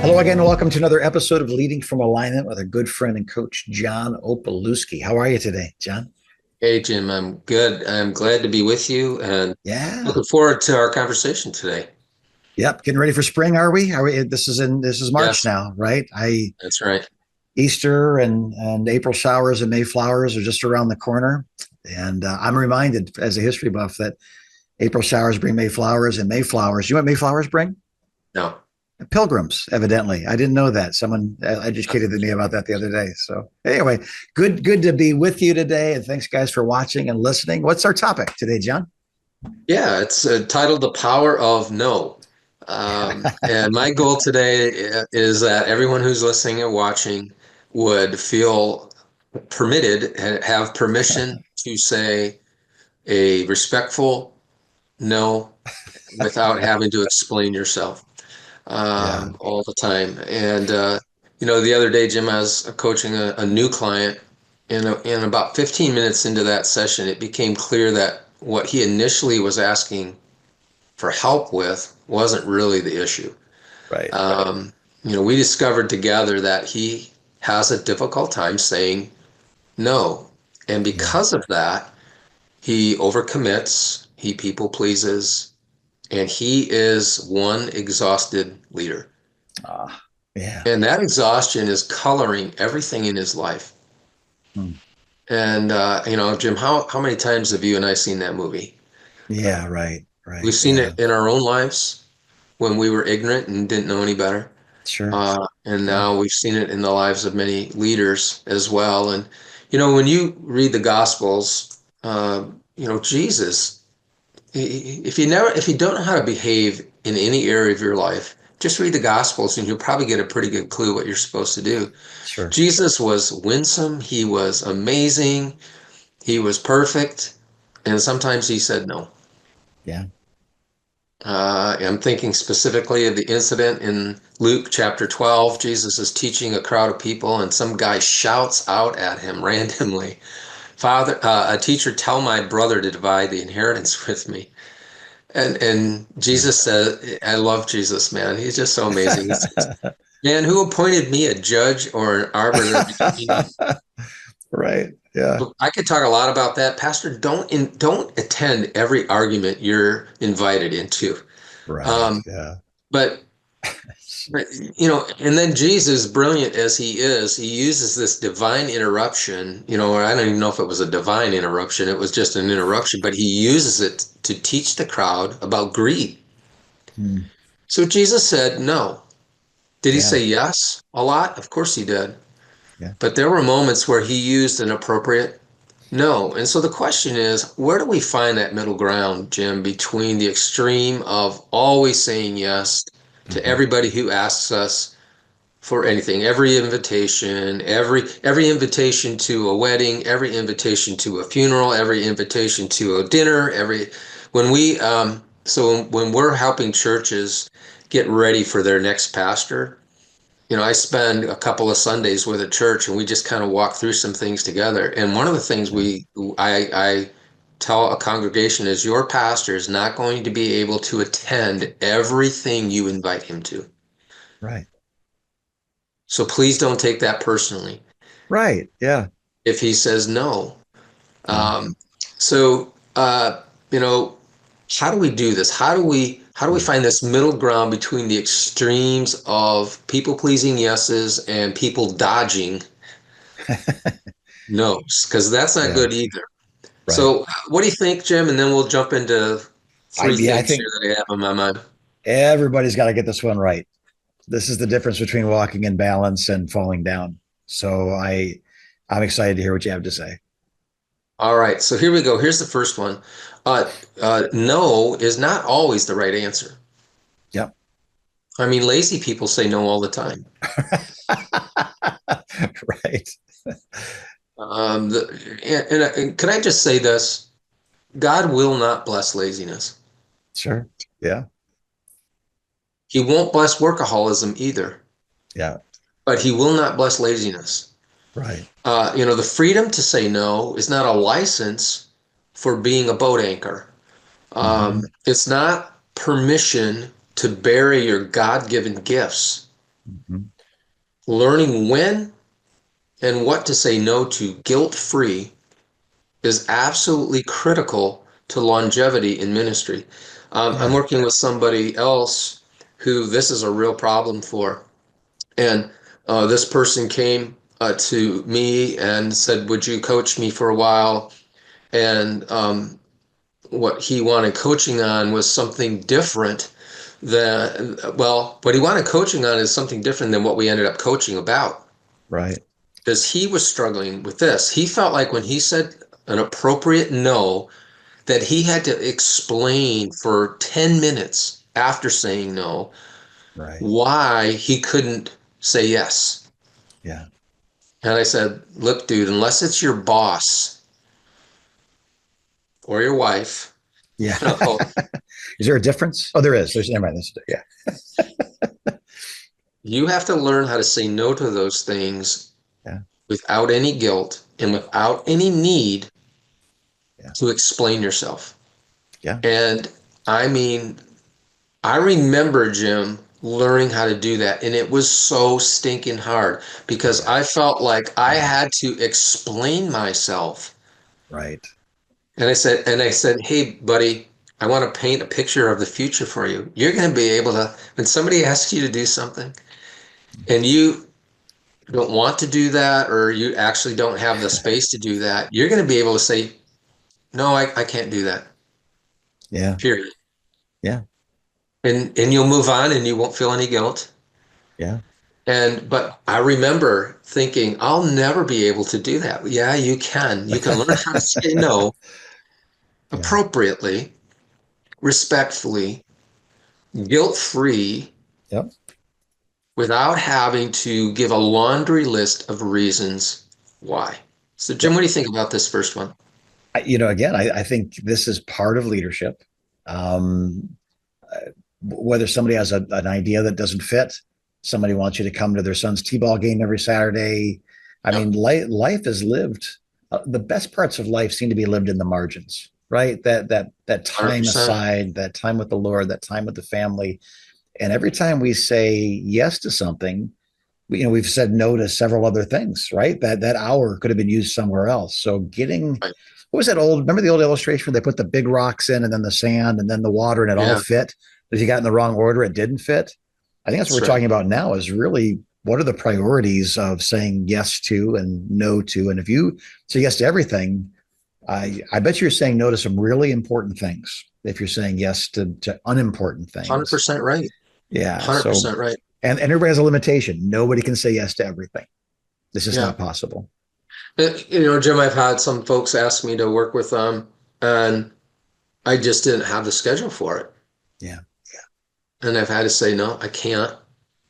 Hello again, and welcome to another episode of Leading from Alignment with a good friend and coach, John Opalewski. How are you today, John? Hey, Jim, I'm good. I'm glad to be with you and Yeah. looking forward to our conversation today. Yep. Getting ready for spring, are we? Are we? This is March Yes, now, right? I that's right. Easter and April showers and May flowers are just around the corner, and I'm reminded as a history buff that April showers bring May flowers, and May flowers. You know what May flowers bring? No. Pilgrims, evidently. I didn't know that. Someone educated me about that the other day. So anyway, good to be with you today, and thanks guys for watching and listening. What's our topic today, John? Yeah, it's titled The Power of No. And my goal today is that everyone who's listening and watching would feel permitted and have permission to say a respectful no without having to explain yourself Yeah. all the time. And the other day, Jim, I was coaching a new client, and about 15 minutes into that session, it became clear that what he initially was asking for help with wasn't really the issue. Right. We discovered together that he has a difficult time saying no. And Yeah. because of that, he overcommits, he people pleases, and he is one exhausted leader. Yeah. And that exhaustion is coloring everything in his life. Hmm. And Jim, how many times have you and I seen that movie? Yeah. Right. Right. We've seen Yeah. it in our own lives when we were ignorant and didn't know any better. Sure. And Yeah. now we've seen it in the lives of many leaders as well. And, when you read the Gospels, Jesus, if you don't know how to behave in any area of your life, just read the Gospels and you'll probably get a pretty good clue what you're supposed to do. Sure. Jesus was winsome. He was amazing. He was perfect. And sometimes he said no. Yeah. I'm thinking specifically of the incident in Luke chapter 12. Jesus is teaching a crowd of people, and some guy shouts out at him randomly, Father, a teacher, tell my brother to divide the inheritance with me. And Yeah. Jesus said, I love Jesus, man. He's just so amazing. He says, man, who appointed me a judge or an arbiter between Right. Yeah. I could talk a lot about that. Pastor, don't attend every argument you're invited into. Right. Um, Yeah. but and then Jesus, brilliant as he is, he uses this divine interruption, or I don't even know if it was a divine interruption, it was just an interruption, but he uses it to teach the crowd about greed. Hmm. So Jesus said no. Did he Yeah. say yes a lot? Of course he did. Yeah. But there were moments where he used an appropriate no. And so the question is, where do we find that middle ground, Jim, between the extreme of always saying yes to Hmm. everybody who asks us for anything, every invitation, every invitation to a wedding, every invitation to a funeral, every invitation to a dinner, every when we so when we're helping churches get ready for their next pastor, I spend a couple of Sundays with a church and we just kind of walk through some things together. And one of the things Yeah. I tell a congregation is your pastor is not going to be able to attend everything you invite him to. Right. So please don't take that personally Right. Yeah. if he says no. Yeah. Um, so, how do we do this? How do we Hmm. find this middle ground between the extremes of people pleasing yeses and people dodging no's? Because that's not Yeah. good either. Right. So, what do you think, Jim? And then we'll jump into three I things here think that I have on my mind. everybody's got to get this one right. This is the difference between walking in balance and falling down. So I'm excited to hear what you have to say. All right, so here we go. Here's the first one. No is not always the right answer. Yep. I mean, lazy people say no all the time. Right. And can I just say this? God will not bless laziness. Sure. Yeah. He won't bless workaholism either, Yeah. but he will not bless laziness. Right. The freedom to say no is not a license for being a boat anchor. Hmm. It's not permission to bury your God-given gifts. Mhm. Learning when and what to say no to guilt-free is absolutely critical to longevity in ministry. I'm Yeah. working with somebody else who this is a real problem for. And this person came to me and said, would you coach me for a while? And what he wanted coaching on was something different than, well, what he wanted coaching on is something different than what we ended up coaching about. Right. Because he was struggling with this. He felt like when he said an appropriate no, that he had to explain for 10 minutes after saying no Right. why he couldn't say yes. Yeah. And I said, look, dude, unless it's your boss or your wife, Yeah. you know, Is there a difference? Oh, there is. There's never mind. Yeah. you have to learn how to say no to those things Yeah. without any guilt and without any need Yeah. to explain yourself. Yeah. And I mean, I remember, Jim, learning how to do that. And it was so stinking hard Oh because yeah. I felt like I had to explain myself. Right. And I said, hey, buddy, I want to paint a picture of the future for you. You're going to be able to, when somebody asks you to do something and you don't want to do that, or you actually don't have the space to do that, you're going to be able to say, no, I can't do that, Yeah. period. Yeah. And you'll move on and you won't feel any guilt. Yeah. But I remember thinking, I'll never be able to do that. Yeah, you can. You can learn how to say no Yeah. appropriately, respectfully, guilt-free, Yep. without having to give a laundry list of reasons why. So, Jim, Yep. what do you think about this first one? Again, I think this is part of leadership. Um, Whether somebody has an idea that doesn't fit, somebody wants you to come to their son's t-ball game every Saturday. I Yep, mean, life is lived. The best parts of life seem to be lived in the margins, right? That time 100%. aside, that time with the Lord, that time with the family. And every time we say yes to something, we've said no to several other things, right? That hour could have been used somewhere else. So getting Right. what was that old? Remember the old illustration where they put the big rocks in and then the sand and then the water and it all Yeah, fit? But if you got in the wrong order, it didn't fit. I think that's what that's we're right. talking about now is really what are the priorities of saying yes to and no to? And if you say yes to everything, I bet you're saying no to some really important things if you're saying yes to unimportant things. 100% right. Yeah. So 100% right. and everybody has a limitation. Nobody can say yes to everything. This is Yeah. not possible. Jim, I've had some folks ask me to work with them, and I just didn't have the schedule for it. Yeah. And I've had to say, no, I can't.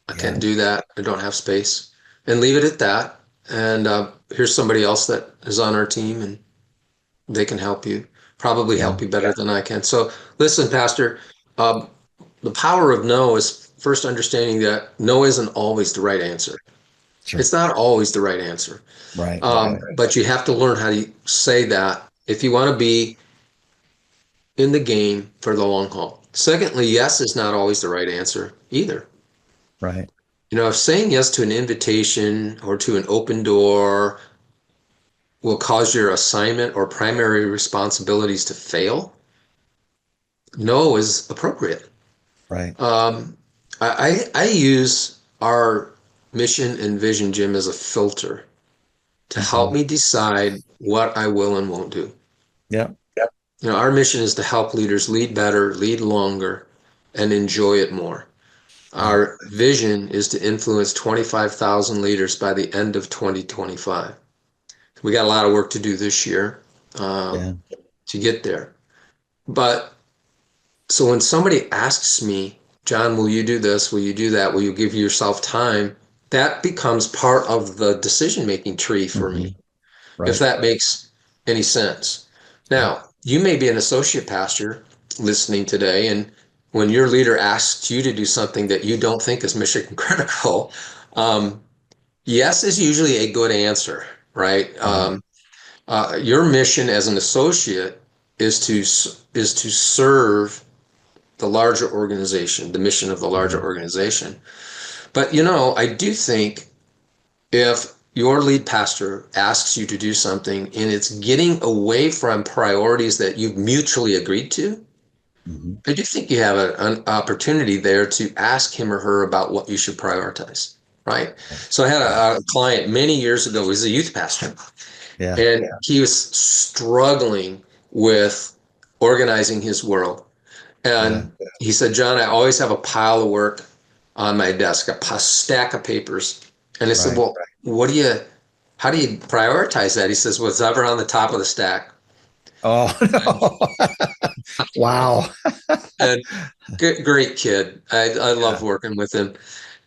I Yeah. can't do that. I don't have space. And leave it at that. And here's somebody else that is on our team, and they can help you, probably Yeah. help you better than I can. So listen, Pastor, um, the power of no is first understanding that no isn't always the right answer. Sure. It's not always the right answer. Right. But you have to learn how to say that if you want to be in the game for the long haul. Secondly, yes is not always the right answer either. Right. If saying yes to an invitation or to an open door will cause your assignment or primary responsibilities to fail, no is appropriate. Right. Um, I use our mission and vision, Jim, as a filter to help Mhm. me decide what I will and won't do. Yeah. Our mission is to help leaders lead better, lead longer, and enjoy it more. Yeah. Our vision is to influence 25,000 leaders by the end of 2025. We got a lot of work to do this year Yeah. to get there. But so when somebody asks me, John, will you do this? Will you do that? Will you give yourself time? That becomes part of the decision making tree for me, Mhm. if Right. that makes any sense. Yeah. Now, you may be an associate pastor listening today, and when your leader asks you to do something that you don't think is mission critical, um, yes is usually a good answer, right? Right. Your mission as an associate is to serve the larger organization, the mission of the larger Mhm. organization. But I do think if your lead pastor asks you to do something and it's getting away from priorities that you've mutually agreed to, Hmm. I do think you have an opportunity there to ask him or her about what you should prioritize, right? Right. So I had Right. a client many years ago, he was a youth pastor, Yeah. and he was struggling with organizing his world. Yeah. And he said, John, I always have a pile of work on my desk, a stack of papers. And I said, Right. well, how do you prioritize that? He says, whatever on the top of the stack. Oh no. Wow. And great kid. I love Yeah. working with him.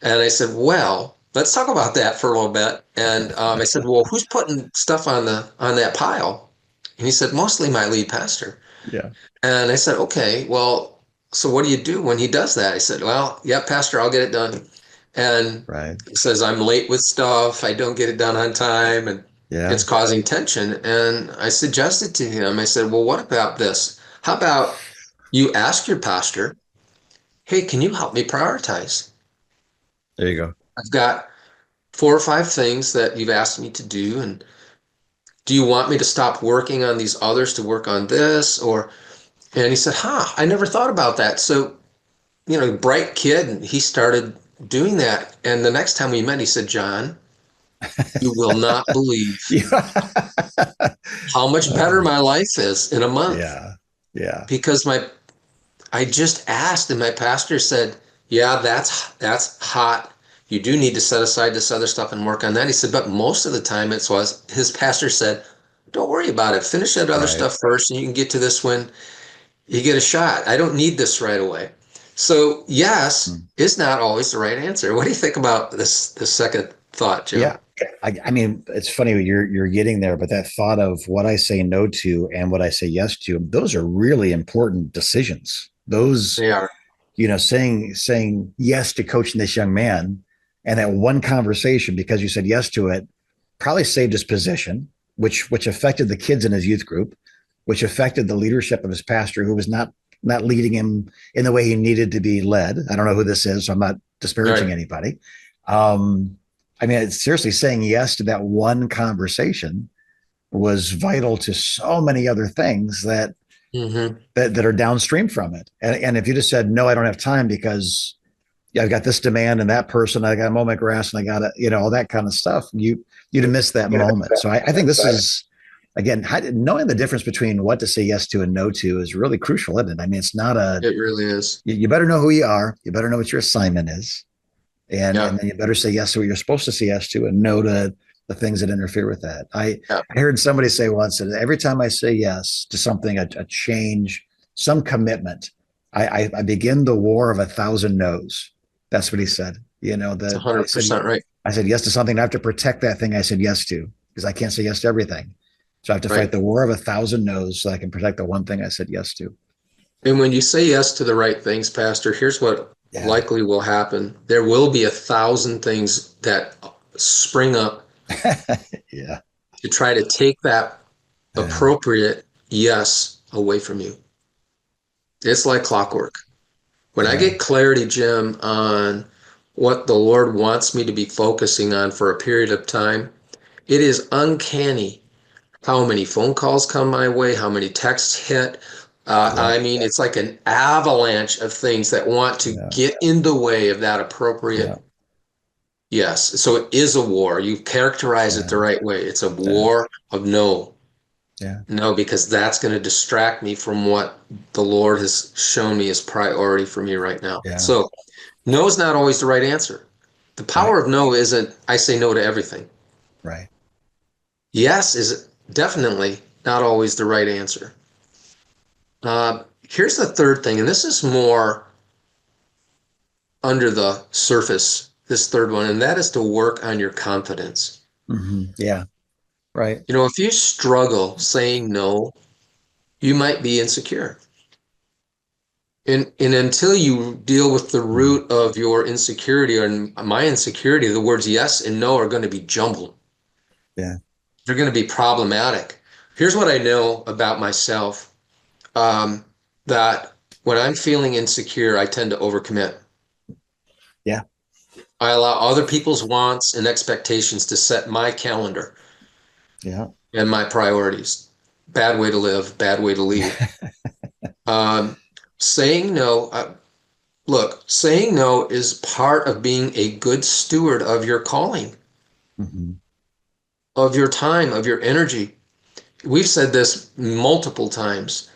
And I said, well, let's talk about that for a little bit. And I said, well, who's putting stuff on that pile? And he said, mostly my lead pastor. Yeah. And I said, okay, well, so what do you do when he does that? I said, well, yeah, Pastor, I'll get it done. And Right. he says, I'm late with stuff. I don't get it done on time. And it's Yeah. causing tension. And I suggested to him, I said, well, what about this? How about you ask your pastor, hey, can you help me prioritize? There you go. I've got 4 or 5 things that you've asked me to do. And do you want me to stop working on these others to work on this? And he said, I never thought about that. So bright kid, and he started doing that. And the next time we met, he said, John, you will not believe Yeah. how much better Uh, my life is in a month yeah. Yeah. because my I just asked, and my pastor said, yeah, that's hot. You do need to set aside this other stuff and work on that. He said, but most of the time it was his pastor said, don't worry about it. Finish that other Right. stuff first, and you can get to this when you get a shot. I don't need this right away. So yes Mm. is not always the right answer. What do you think about this second thought, Joe? Yeah. I mean, it's funny you're getting there, but that thought of what I say no to and what I say yes to, those are really important decisions. Those, They are. saying yes to coaching this young man, and that one conversation because you said yes to it probably saved his position, which affected the kids in his youth group, which affected the leadership of his pastor, who was not leading him in the way he needed to be led. I don't know who this is, so I'm not disparaging Right. anybody. I mean, it's seriously saying yes to that one conversation was vital to so many other things Hmm. that are downstream from it. And if you just said no, I don't have time because yeah, I've got this demand and that person, I got to mow my grass and I got to, all that kind of stuff. You'd have missed that moment. So I think this is again knowing the difference between what to say yes to and no to is really crucial, isn't it? I mean, it's not a It really is. you better know who you are. You better know what your assignment is, and Yeah. then you better say yes to what you're supposed to say yes to, and no to the things that interfere with that. Yeah. I heard somebody say once that every time I say yes to something, a change, some commitment, I begin the war of 1,000 no's. That's what he said. It's That 100% right. I said yes to something. I have to protect that thing I said yes to because I can't say yes to everything. So I have to fight Right. the war of 1,000 no's so I can protect the one thing I said yes to. And when you say yes to the right things, Pastor, here's what Yeah. likely will happen. There will be 1,000 things that spring up Yeah. to try to take that Yeah. appropriate yes away from you. It's like clockwork. When I Yeah. get clarity, Jim, on what the Lord wants me to be focusing on for a period of time, it is uncanny how many phone calls come my way, how many texts hit. Yeah. I mean, it's like an avalanche of things that want to Yeah. get in the way of that Yeah. appropriate yes. So it is a war. You characterize it Yeah. the right way. It's a Yeah. war of no. Yeah. No, because that's going to distract me from what the Lord has shown me as priority for me right now. Yeah. So no is not always the right answer. The Right. power of no isn't I say no to everything. Right. Yes is definitely not always the right answer. Here's the third thing, and this is more under the surface, this third one, and that is to work on your confidence. Yeah. Right. If you struggle saying no, you might be insecure. And until you deal with the Mhm. root of your insecurity or my insecurity, the words yes and no are going to be jumbled. Yeah. They're going to be problematic. Here's what I know about myself, um, that when I'm feeling insecure, I tend to overcommit. Yeah. I allow other people's wants and expectations to set my calendar Yeah. and my priorities. Bad way to live, bad way to lead. Um, saying no, look, saying no is part of being a good steward of your calling, Hmm. of your time, of your energy. We've said this multiple times.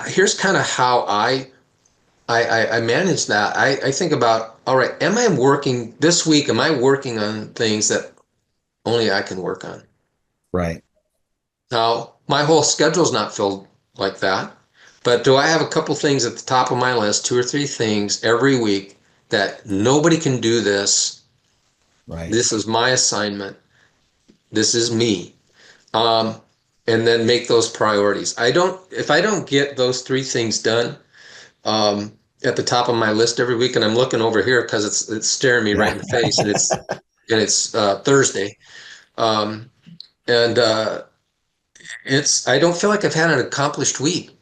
Here's kind of how I manage that. I think about, all right, am I working this week? Am I working on things that only I can work on? Right. Now, my whole schedule's not filled like that, but do I have a couple things at the top of my list, two or three things every week that nobody can do this? Right. This is my assignment. This is me. Um, and then make those priorities. If I don't get those three things done, at the top of my list every week, and I'm looking over here because it's staring me right Yeah. in the face, and it's Thursday, um, and it's I don't feel like I've had an accomplished week.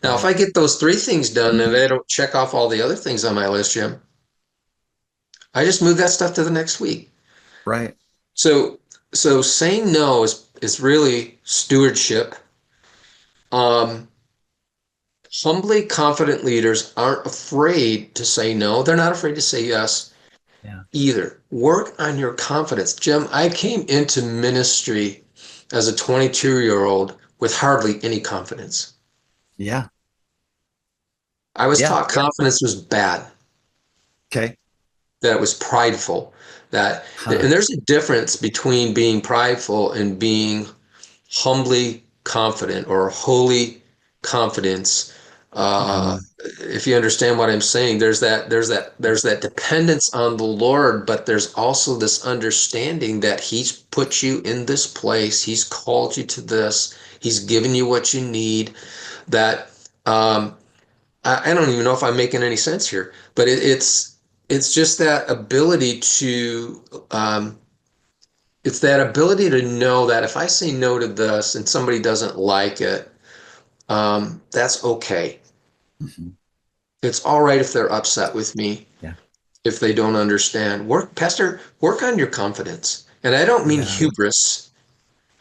Now, if Right. I get those three things done and I don't check off all the other things on my list, Jim, I just move that stuff to the next week. Right. So saying no is really stewardship. Um, Humbly confident leaders aren't afraid to say no. They're not afraid to say yes Yeah. either. Work on your confidence. Jim, I came into ministry as a 22-year-old with hardly any confidence. Yeah. I was Yeah. taught confidence was bad, Okay. that it was prideful, and Huh. there's a difference between being prideful and being humbly confident or holy confidence. Uh, Hmm. if you understand what I'm saying, there's that dependence on the Lord, but there's also this understanding that He's put you in this place, He's called you to this, He's given you what you need. That I don't even know if I'm making any sense here, but it's just that ability to it's that ability to know that if I say no to this and somebody doesn't like it, that's okay. Hmm. It's all right if they're upset with me, Yeah. if they don't understand. Pastor, work on your confidence. And I don't mean Yeah. hubris.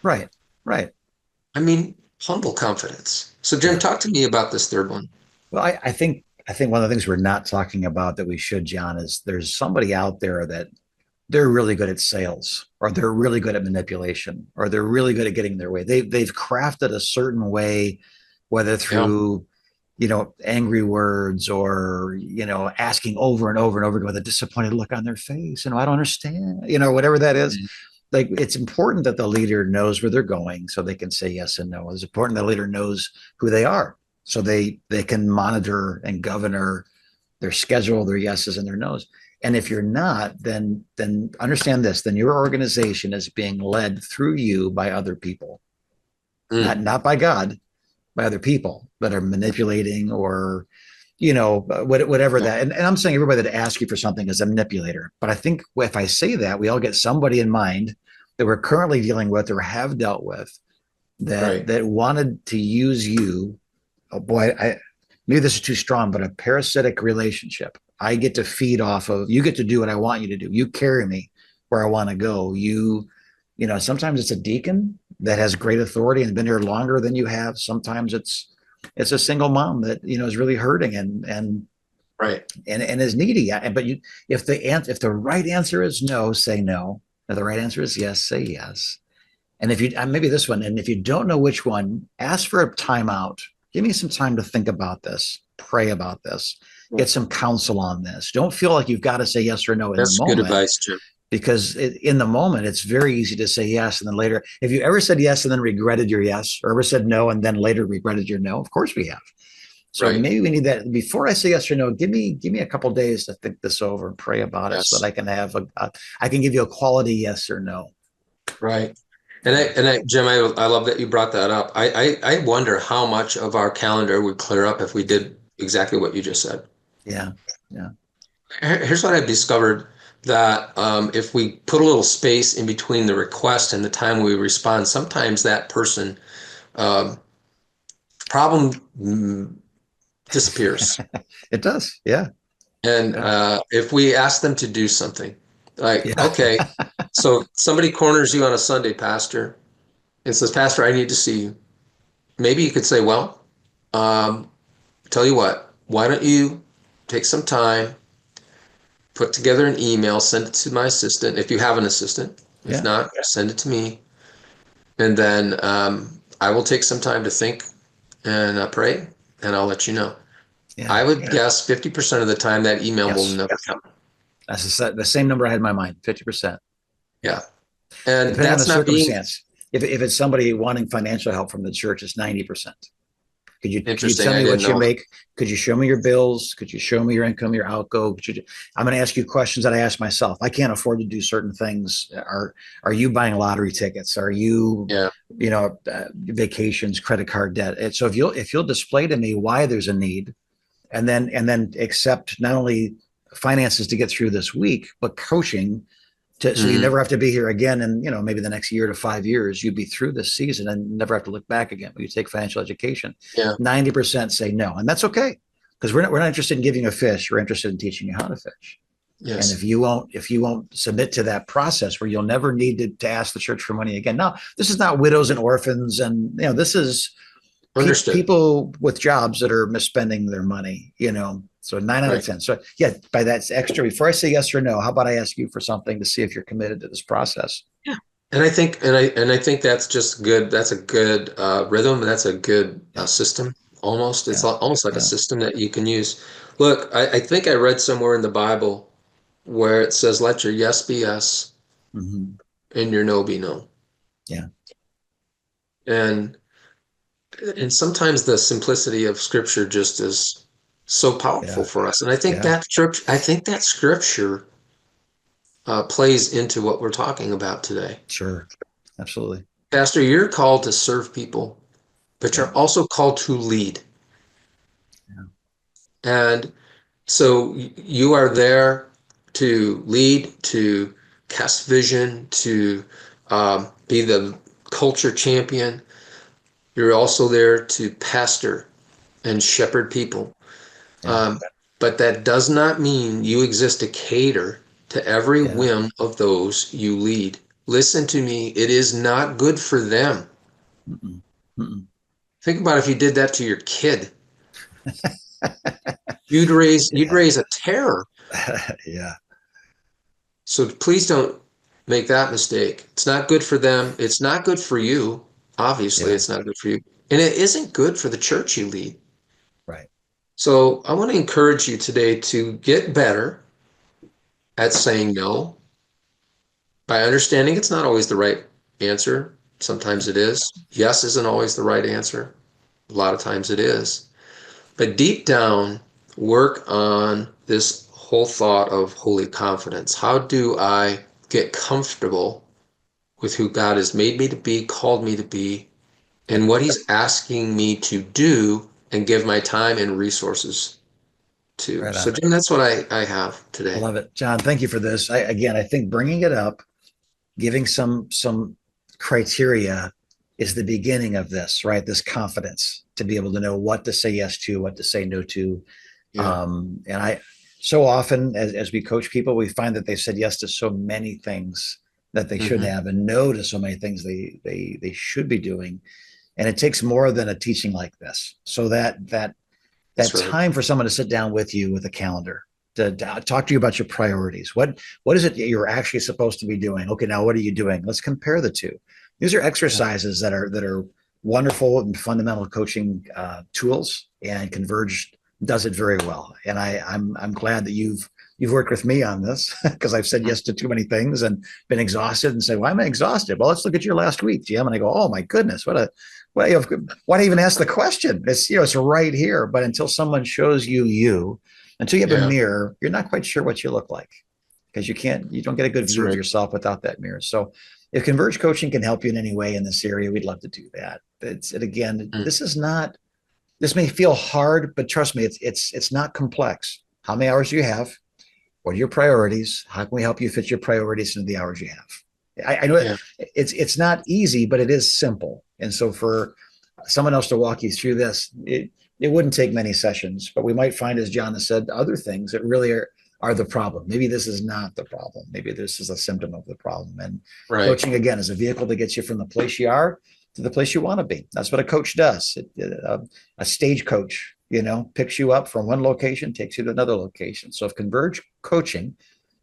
Right. Right. I mean humble confidence. So Jim, Yeah. talk to me about this third one. Well, I think one of the things we're not talking about that we should, John, is there's somebody out there that they're really good at sales, or they're really good at manipulation, or they're really good at getting their way. They've crafted a certain way, whether Yeah. through angry words, or asking over and over and over again with a disappointed look on their face. I don't understand, whatever that is. Mhm. Like, it's important that the leader knows where they're going so they can say yes and no. It's important the leader knows who they are so they can monitor and govern their schedule, their yeses and their nos. And if you're not, then understand this: then your organization is being led through you by other people, not Mm. not by God, by other people that are manipulating, or whatever Yeah. that. And I'm saying everybody that asks you for something is a manipulator. But I think if I say that, we all get somebody in mind that we're currently dealing with or have dealt with that Right. that wanted to use you. Oh boy, maybe this is too strong, but a parasitic relationship. I get to feed off of, you get to do what I want you to do. You carry me where I want to go. Sometimes it's a deacon that has great authority and been here longer than you have. Sometimes it's a single mom that is really hurting Right. and is needy. But if the right answer is no, say no. If the right answer is yes, say yes. And if you maybe this one, and if you don't know which one, ask for a timeout. Give me some time to think about this, pray about this, Yeah. get some counsel on this. Don't feel like you've got to say yes or no in the That's good moment, advice, Jim. because in the moment it's very easy to say yes and then later. If you ever said yes and then regretted your yes, or ever said no and then later regretted your no, of course we have. So Right. maybe we need that before I say yes or no. Give me a couple of days to think this over and pray about it, so that Yes. I can have I can give you a quality yes or no. Right. Yeah, Jim, I love that you brought that up. I wonder how much of our calendar would clear up if we did exactly what you just said. yeah, yeah. Here's what I've discovered, that if we put a little space in between the request and the time we respond, sometimes that person um, problem disappears. It does. Yeah. And if we ask them to do something, like, Yeah. okay, so somebody corners you on a Sunday, Pastor, and says, Pastor, I need to see you. Maybe you could say, well, um, tell you what, why don't you take some time, put together an email, send it to my assistant if you have an assistant. If Yeah. not, send it to me. And then I will take some time to think and pray, and I'll let you know. Yeah. I would guess 50% of the time that email will Yes. never come. That's the same number I had in my mind, 50%. Yeah. Yeah. And Depending on the that's not being circumstance. If it's somebody wanting financial help from the church, it's 90%. Could you interesting. tell I me didn't what you know that. make? Could you show me your bills? Could you show me your income, your outgo? I'm going to ask you questions that I ask myself. I can't afford to do certain things. Are you buying lottery tickets? Are you, Yeah. vacations, credit card debt? And so if you'll display to me why there's a need, and then accept not only finances to get through this week, but coaching so you Hmm. never have to be here again. And maybe the next year to 5 years, you'd be through this season and never have to look back again. But you take financial education, Yeah. 90% say no, and that's okay, because we're not interested in giving you a fish. We're interested in teaching you how to fish. And if Yes. you won't submit to that process where you'll never need to ask the church for money again. Now, this is not widows and orphans, and this is Understood. people with jobs that are misspending their money. So 9 out of Right. 10. So yeah, by that extra, before I say yes or no, how about I ask you for something to see if you're committed to this process? Yeah. And I think that's just good. That's a good rhythm. That's a good Yeah, system. Almost, it's yeah, almost like a yeah. system that you can use. Look, I think I read somewhere in the Bible where it says, "Let your yes be yes Hmm. and your no be no." Yeah, And and sometimes the simplicity of Scripture just is so powerful yeah, for us. And I think yeah. that Scripture plays into what we're talking about today. Sure, absolutely. Pastor, you're called to serve people, but Yeah, you're also called to lead. yeah, And so you are there to lead, to cast vision, to be the culture champion. You're also there to pastor and shepherd people. yeah, Um, but that does not mean you exist to cater to every yeah. whim of those you lead. Listen to me, it is not good for them. Mm-mm. Mm-mm. Think about if you did that to your kid. You'd raise a terror. Yeah, So please don't make that mistake. It's not good for them. It's not good for you. Obviously, yeah. it's not good for you. And it isn't good for the church you lead. Right. So I want to encourage you today to get better at saying no by understanding it's not always the right answer. Yeah, Sometimes it is. Yes isn't always the right answer. A lot of times it is. But deep down, work on this whole thought of holy confidence. How do I get comfortable with who God has made me to be, called me to be, yeah. and what He's asking me to do and give my time and resources to? Right So, on. Jim, that's what I have I today. love it, John. Thank you for this. I think bringing it up, giving some criteria is the beginning of this, right? This confidence to be able to know what to say yes to, what to say no to. Yeah. And I so often as we coach people, we find that they said yes to so many things that they shouldn't Hmm. have, and no to so many things they should be doing. And it takes more than a teaching like this. So that That's right. time for someone to sit down with you with a calendar to talk to you about your priorities. What is it that you're actually supposed to be doing? Okay, now what are you doing? Let's compare the two. These are Yeah. exercises that are wonderful and fundamental coaching tools, and Converge does it very well. And I'm glad that you've worked with me on this because I've said Mhm. yes to too many things and been exhausted and say, why am I exhausted? Well, let's look at your last week, Jim. And I go, oh my goodness, why even ask the question? It's right here. But until someone shows you, until you have a Yeah. mirror, you're not quite sure what you look like because you don't get a good That's view of right. yourself without that mirror. So if Converge Coaching can help you in any way in this area, we'd love to do that. And again, Mm. this may feel hard, but trust me, it's not complex. How many hours do you have? What are your priorities? How can we help you fit your priorities into the hours you have? I know Yeah. it's not easy, but it is simple. And so for someone else to walk you through this, it wouldn't take many sessions, but we might find, as John has said, other things that really are the problem. Maybe this is not the problem. Maybe this is a symptom of the problem. And Right. coaching, again, is a vehicle that gets you from the place you are to the place you want to be. That's what a coach does. A stage coach, picks you up from one location, takes you to another location. So if Converge coaching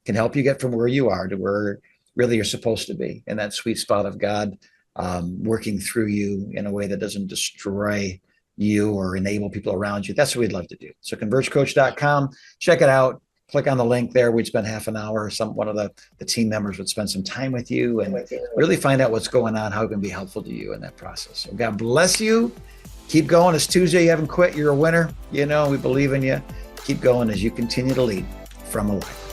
can help you get from where you are to where really you're supposed to be, in that sweet spot of God, working through you in a way that doesn't destroy you or enable people around you. That's what we'd love to do. So convergecoach.com, check it out. Click on the link there. We'd spend half an hour. One of the team members would spend some time with you and really find out what's going on, how it can be helpful to you in that process. So God bless you. Keep going. It's Tuesday. You haven't quit. You're a winner. We believe in you. Keep going as you continue to lead from a life.